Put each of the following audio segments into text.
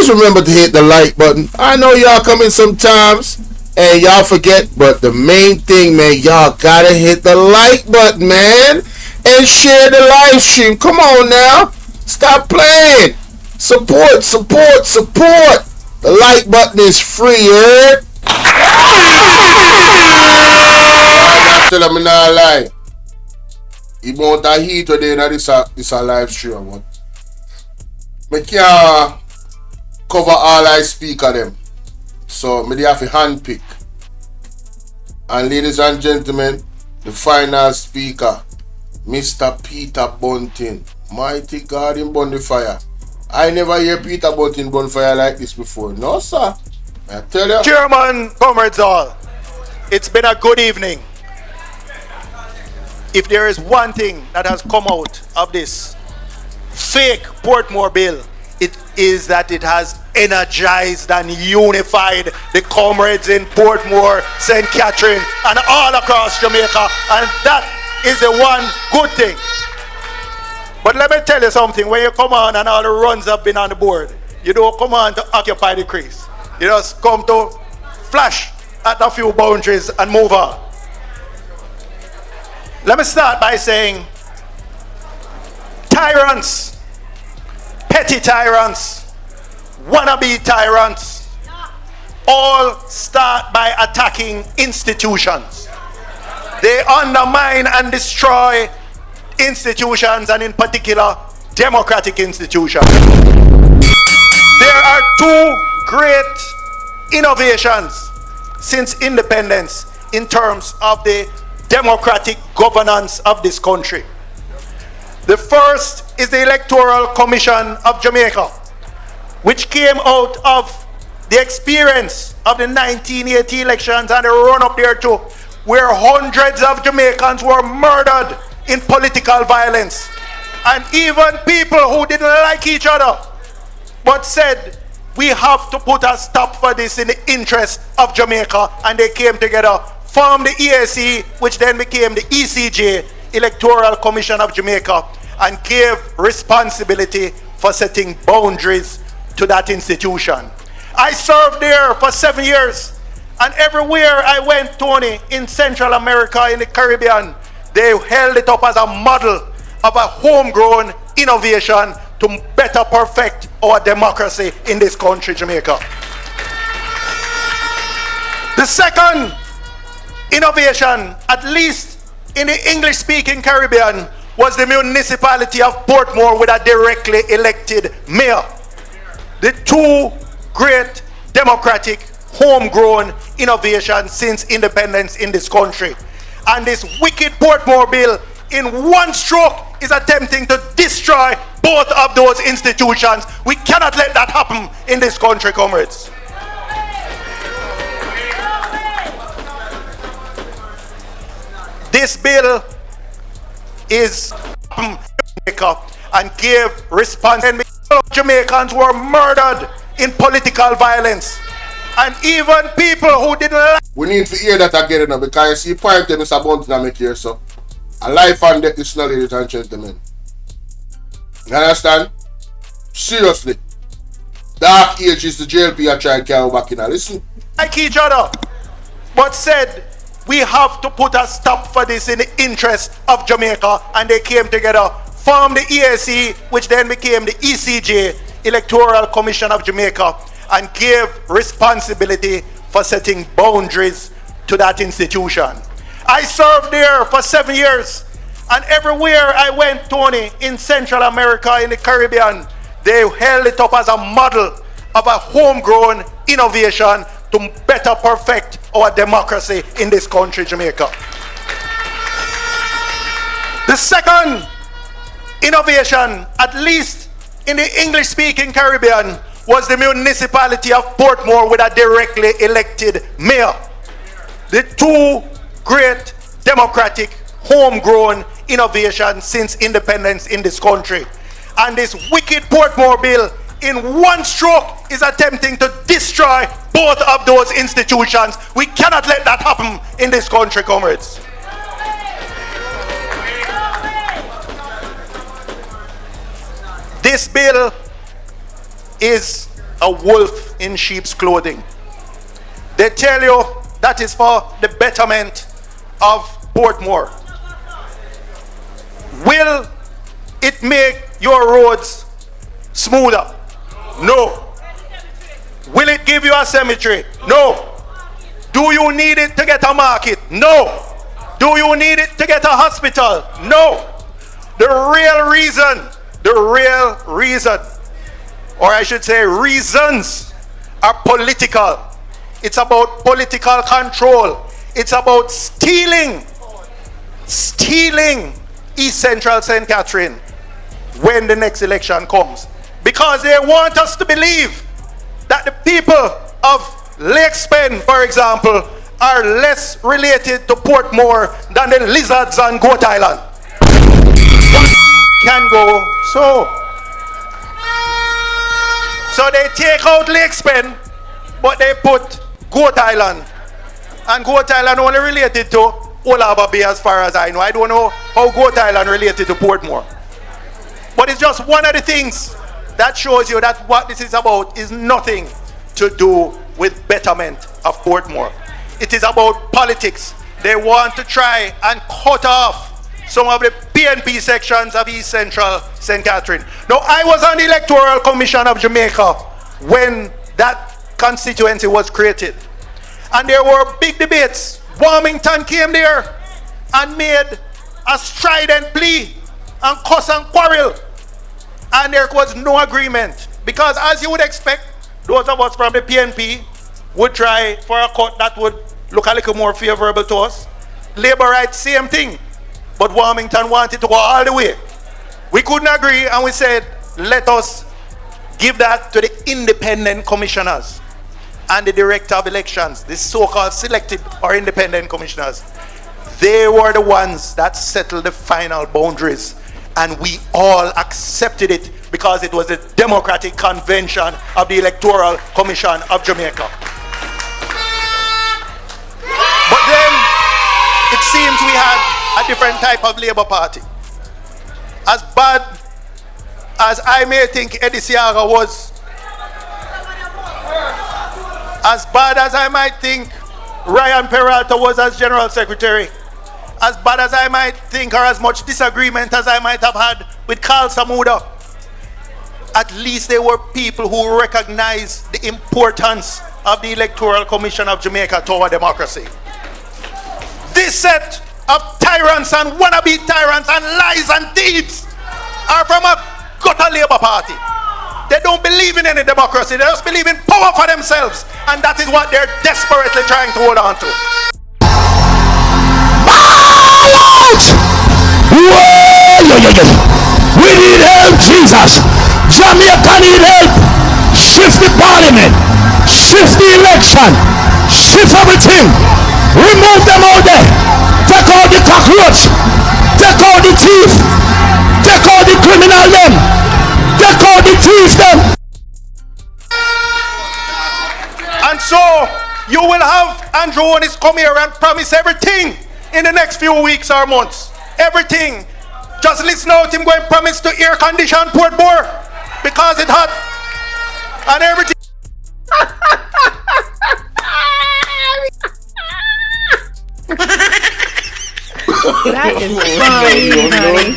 Please remember to hit the like button. I know y'all come in sometimes and y'all forget, but the main thing, man, y'all gotta hit the like button, man, and share the live stream. Come on now. Stop playing. Support, support, support. The like button is free, heard? I tell them not lie. You want a heat today in this a live stream, but I can't cover all I speak of them. So I have to handpick. And ladies and gentlemen, the final speaker, Mr. Peter Bunting. Mighty God in burn the fire. I never hear Peter Bunting burn fire like this before. No, sir. I tell you. Chairman, comrades all, it's been a good evening. If there is one thing that has come out of this fake Portmore bill, it is that it has energized and unified the comrades in Portmore, St. Catherine, and all across Jamaica. And that is the one good thing. But let me tell you something, when you come on and all the runs have been on the board, you don't come on to occupy the crease. You just come to flash at a few boundaries and move on. Let me start by saying, tyrants, petty tyrants, wannabe tyrants, all start by attacking institutions. They undermine and destroy institutions, and in particular, democratic institutions. There are two great innovations since independence in terms of the democratic governance of this country. The first is the Electoral Commission of Jamaica, which came out of the experience of the 1980 elections and the run-up there too, where hundreds of Jamaicans were murdered in political violence. And even people who didn't like each other, but said, we have to put a stop for this in the interest of Jamaica, and they came together, formed the EAC, which then became the ECJ, Electoral Commission of Jamaica, and gave responsibility for setting boundaries to that institution. I served there for 7 years, and everywhere I went, Tony, in Central America, in the Caribbean, they held it up as a model of a homegrown innovation to better perfect our democracy in this country, Jamaica. The second innovation, at least in the English-speaking Caribbean, was the municipality of Portmore with a directly elected mayor. The two great democratic homegrown innovations since independence in this country. And this wicked Portmore bill in one stroke is attempting to destroy both of those institutions. We cannot let that happen in this country, comrades. This bill is Jamaica and gave responsibility. Jamaicans were murdered in political violence. And even people who didn't like... We need to hear that again now, because you see point in Mr. Bunting to make here, so a life and death is not, ladies and gentlemen. You understand? Seriously. Dark age is the JLP are trying to carry back in. Listen. Like each other, but said, we have to put a stop for this in the interest of Jamaica, and they came together, formed the EAC, which then became the ECJ, Electoral Commission of Jamaica, and gave responsibility for setting boundaries to that institution. I served there for 7 years, and everywhere I went, Tony, in Central America, in the Caribbean, they held it up as a model of a homegrown innovation to better perfect our democracy in this country, Jamaica. The second innovation, at least in the English-speaking Caribbean, was the municipality of Portmore with a directly elected mayor. The two great democratic homegrown innovations since independence in this country. And this wicked Portmore bill in one stroke is attempting to destroy both of those institutions. We cannot let that happen in this country, comrades. This bill is a wolf in sheep's clothing. They tell you that is for the betterment of Portmore. Will it make your roads smoother? No. Will it give you a cemetery? No. Do you need it to get a market? No. Do you need it to get a hospital? No. The real reason, or I should say reasons, are political. It's about political control. It's about stealing East Central St. Catherine when the next election comes. Because they want us to believe that the people of Lake Spen, for example, are less related to Portmore than the lizards on Goat Island. Can go so. So they take out Lake Spen, but they put Goat Island. And Goat Island only related to Olaba Bay as far as I know. I don't know how Goat Island related to Portmore. But it's just one of the things that shows you that what this is about is nothing to do with betterment of Portmore. It is about politics. They want to try and cut off some of the PNP sections of East Central St. Catherine. Now, I was on the Electoral Commission of Jamaica when that constituency was created. And there were big debates. Wilmington came there and made a strident plea and cuss and quarrel. And there was no agreement. Because as you would expect, those of us from the PNP would try for a cut that would look a little more favorable to us. Labor rights, same thing. But Wilmington wanted to go all the way. We couldn't agree, and we said, let us give that to the independent commissioners and the director of elections, the so-called selected or independent commissioners. They were the ones that settled the final boundaries, and we all accepted it because it was the Democratic Convention of the Electoral Commission of Jamaica. But then it seems we had a different type of Labour Party. As bad as I may think Eddie Siaga was, as bad as I might think Ryan Peralta was as General Secretary, as bad as I might think, or as much disagreement as I might have had with Carl Samuda, at least there were people who recognized the importance of the Electoral Commission of Jamaica to our democracy. This set of tyrants and wannabe tyrants and lies and thieves are from a gutter Labour Party. They don't believe in any democracy. They just believe in power for themselves. And that is what they're desperately trying to hold on to. We need help, Jesus. Jamaica need help. Shift the parliament. Shift the election. Shift everything. Remove them out there. Take out the cockroach. Take out the thief. Take out the criminal them. Take out the thieves them. And so you will have Andrew Holness come here and promise everything in the next few weeks or months. Everything. Just listen out him going to promise to air condition Portmore because it's hot. And everything. That is funny, honey.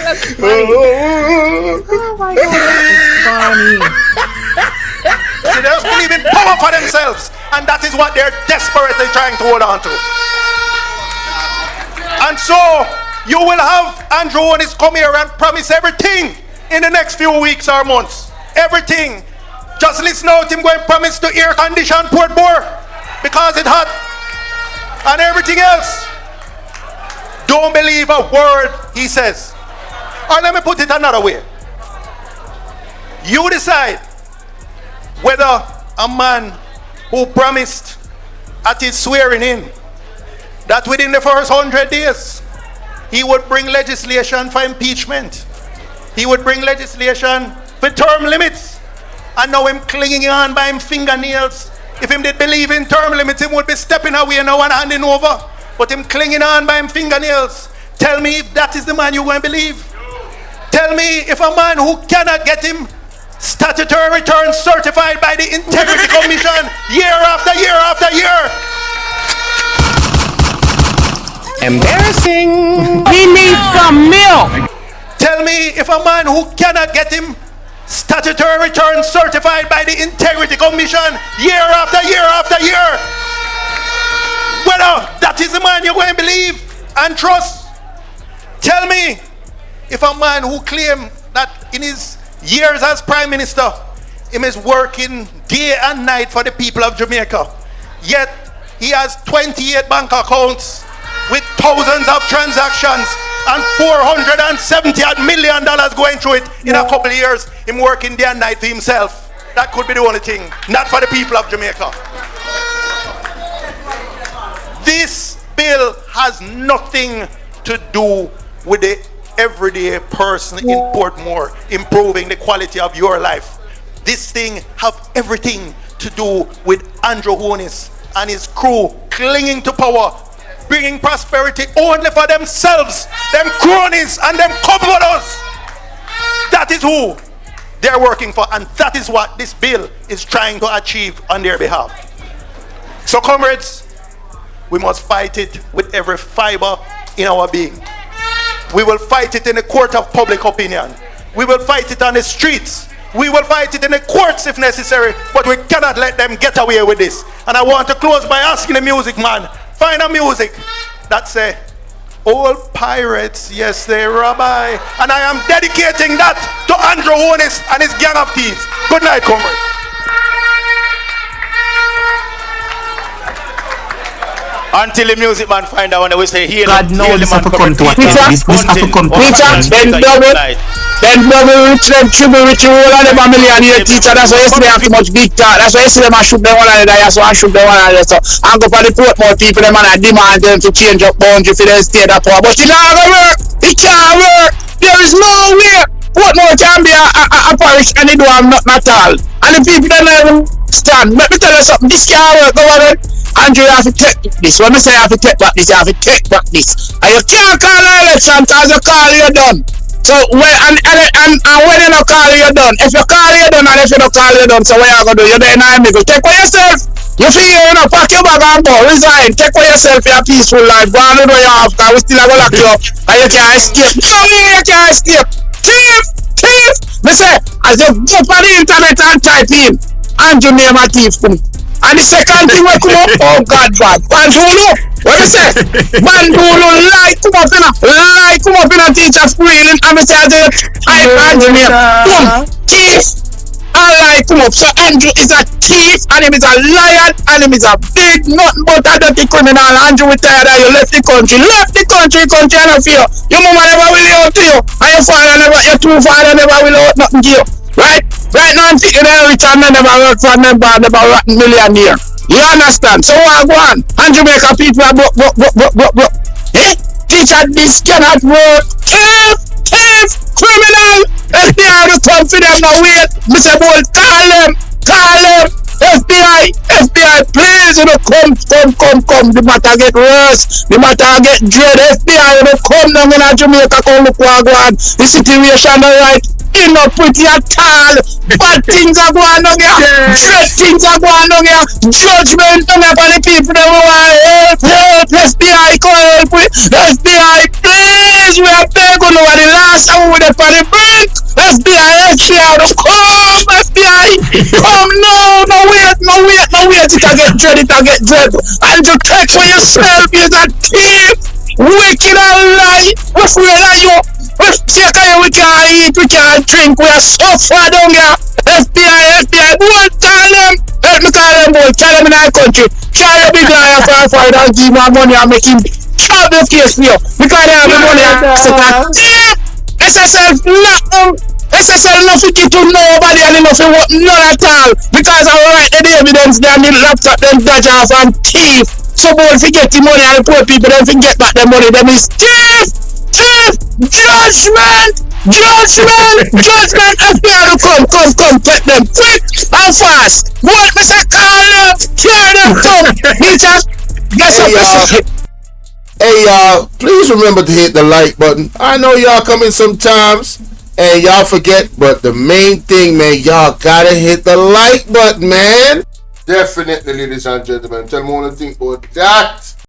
That's funny. Oh my God, that is funny. See, they just believe in power for themselves, and that is what they're desperately trying to hold on to. And so you will have Andrew Holness come here and promise everything in the next few weeks or months. Everything. Just listen out him going to promise to air condition Portmore because it's hot. And everything else. Don't believe a word he says. Or let me put it another way. You decide whether a man who promised at his swearing in that within the first 100 days he would bring legislation for impeachment, he would bring legislation for term limits, and now him clinging on by him fingernails. If him did believe in term limits, him would be stepping away now and handing over. But him clinging on by him fingernails. Tell me if that is the man you going to believe. Tell me if a man who cannot get him Statutory returns certified by the Integrity Commission year after year after year. Embarrassing. He needs some milk. Tell me if a man who cannot get him statutory returns certified by the Integrity Commission year after year after year, whether that is the man you're going to believe and trust. Tell me if a man who claims that in his years as Prime Minister, him is working day and night for the people of Jamaica, yet he has 28 bank accounts with thousands of transactions and $470 million going through it in a couple of years, him working day and night for himself. That could be the only thing, not for the people of Jamaica. This bill has nothing to do with the everyday person in Portmore improving the quality of your life. This thing have everything to do with Andrew HOLNESS and his crew clinging to power, bringing prosperity only for themselves, them cronies and them commoners. That is who they're working for, and that is what this bill is trying to achieve on their behalf. So comrades, we must fight it with every fiber in our being. We will fight it in the court of public opinion. We will fight it on the streets. We will fight it in the courts if necessary, but we cannot let them get away with this. And I want to close by asking the music man, find a music that say, all pirates, yes they rabbi. And I am dedicating that to Andrew HOLNESS and his gang of thieves. Good night, comrade. Until the music man find out when they say heal God him, knows heal the this man have to come to correct. a this have to come to a then double rich, them triple rich, all of them a millionaire teacher. That's why yesterday have too much big talk. That's why yesterday I shoot them one another. So I shoot them one another. So I go for the Portmore people, them and I demand them to change up boundary for them state of power. But it not gonna work. It can't work. There is no way Portmore can be a parish and they do have nothing at all. And the people don't even stand. Let me tell you something. This can't work, government. Andrew, you have to take this. When I say you have to take back this, you have to take back this. And you can't call an election because you call you're done. So when and when you don't call you're done. If you call you're done and if you don't call you're done, so what you gonna do? You're there in the take for yourself. You feel you know, pack your bag and go, resign, take for yourself your peaceful life. Go on with what you have, because we still gonna lock you up and you can't escape. No way you can't escape. Thief! Me say, as you go on the internet and type in Andrew name a thief come. And the second thing will come up, oh God, bad. Bandulu, what me say? Bandulu, lie come up in a teacher squealing, and me say, I Andrew name, come, thief. I lie come up. So Andrew is a thief, and him is a liar, and him is a big, nothing but a dirty criminal. Andrew retired and you left the country and a fear. Your mama never will out to you, and your father never, your two father never will out nothing to you. Right now I'm thinking they're rich and they never work for them, but never rotten millionaire. You understand? So what go on? And Jamaica people are broke. Eh? Teacher, this cannot work. Thief, criminal. FBI will come for them now. Wait, Mr. Bull, call them. FBI, please, come. The matter get worse. The matter get dread. FBI, come down in Jamaica, come look what go on. The situation right. Ain't not pretty at all. Bad things are going on here. Dread things are going on here. Judgment on the people that want help. FBI, come help with. FBI, please, we are begging over the last time we were for the brink. FBI, come. FBI, come. No wait. It get dread. And to take for yourself is a thief. Wicked and lie. If we lie you. We can't eat, we can't drink, we are so far down here. FBI, boy, call them. Help me call them, boy, tell them in our country. Try your big liar for it and give more money and make him chop the case for you. Because they have the money and SSL nothing to nobody and nothing what none at all. Because I write the evidence there and the laptop them dodge off and thief. So boy, forget the money and the poor people then forget back the money, them is thief. Judgment! FBI will come, take them quick and fast. What, Mr. Call them, hear them, come. Guess what? Hey y'all, please remember to hit the like button. I know y'all come in sometimes And y'all forget, but the main thing, man, y'all gotta hit the like button, man. Definitely, ladies and gentlemen. Tell me what you think about that.